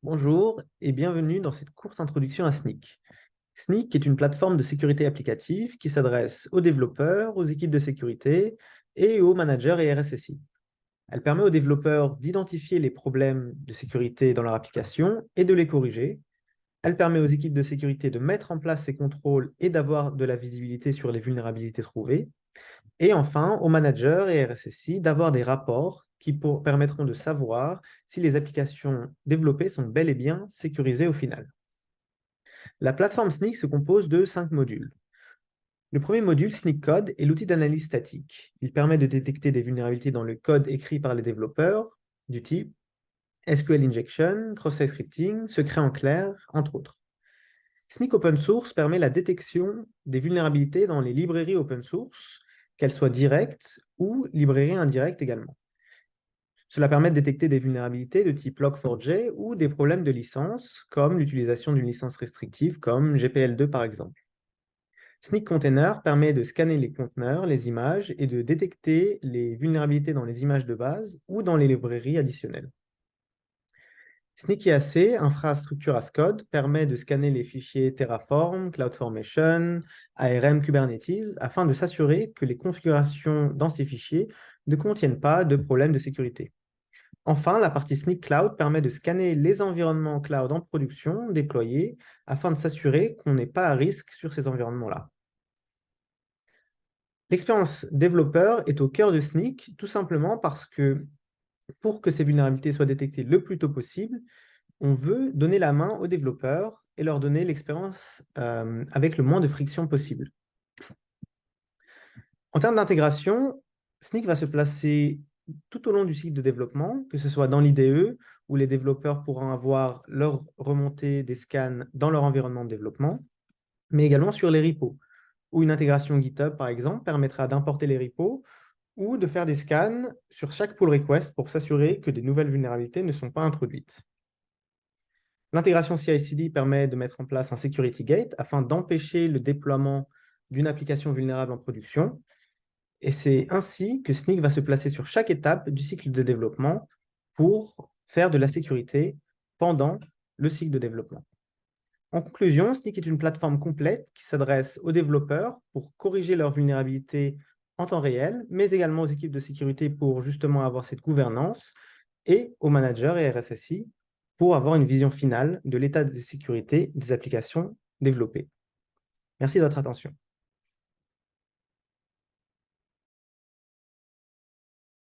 Bonjour et bienvenue dans cette courte introduction à Snyk. Snyk est une plateforme de sécurité applicative qui s'adresse aux développeurs, aux équipes de sécurité et aux managers et RSSI. Elle permet aux développeurs d'identifier les problèmes de sécurité dans leur application et de les corriger. Elle permet aux équipes de sécurité de mettre en place ces contrôles et d'avoir de la visibilité sur les vulnérabilités trouvées. Et enfin, aux managers et RSSI d'avoir des rapports qui permettront de savoir si les applications développées sont bel et bien sécurisées au final. La plateforme Snyk se compose de 5 modules. Le premier module, Snyk Code, est l'outil d'analyse statique. Il permet de détecter des vulnérabilités dans le code écrit par les développeurs, du type SQL injection, cross-site scripting, secret en clair, entre autres. Snyk Open Source permet la détection des vulnérabilités dans les librairies open source, qu'elles soient directes ou librairies indirectes également. Cela permet de détecter des vulnérabilités de type Log4j ou des problèmes de licence, comme l'utilisation d'une licence restrictive comme GPL2 par exemple. Snyk Container permet de scanner les conteneurs, les images, et de détecter les vulnérabilités dans les images de base ou dans les librairies additionnelles. Snyk IAC, infrastructure as code, permet de scanner les fichiers Terraform, CloudFormation, ARM, Kubernetes, afin de s'assurer que les configurations dans ces fichiers ne contiennent pas de problèmes de sécurité. Enfin, la partie Snyk Cloud permet de scanner les environnements cloud en production déployés afin de s'assurer qu'on n'est pas à risque sur ces environnements-là. L'expérience développeur est au cœur de Snyk, tout simplement parce que pour que ces vulnérabilités soient détectées le plus tôt possible, on veut donner la main aux développeurs et leur donner l'expérience avec le moins de friction possible. En termes d'intégration, Snyk va se placer tout au long du cycle de développement, que ce soit dans l'IDE, où les développeurs pourront avoir leur remontée des scans dans leur environnement de développement, mais également sur les repos, où une intégration GitHub, par exemple, permettra d'importer les repos ou de faire des scans sur chaque pull request pour s'assurer que des nouvelles vulnérabilités ne sont pas introduites. L'intégration CI/CD permet de mettre en place un security gate afin d'empêcher le déploiement d'une application vulnérable en production. Et c'est ainsi que Snyk va se placer sur chaque étape du cycle de développement pour faire de la sécurité pendant le cycle de développement. En conclusion, Snyk est une plateforme complète qui s'adresse aux développeurs pour corriger leurs vulnérabilités en temps réel, mais également aux équipes de sécurité pour justement avoir cette gouvernance, et aux managers et RSSI pour avoir une vision finale de l'état de sécurité des applications développées. Merci de votre attention.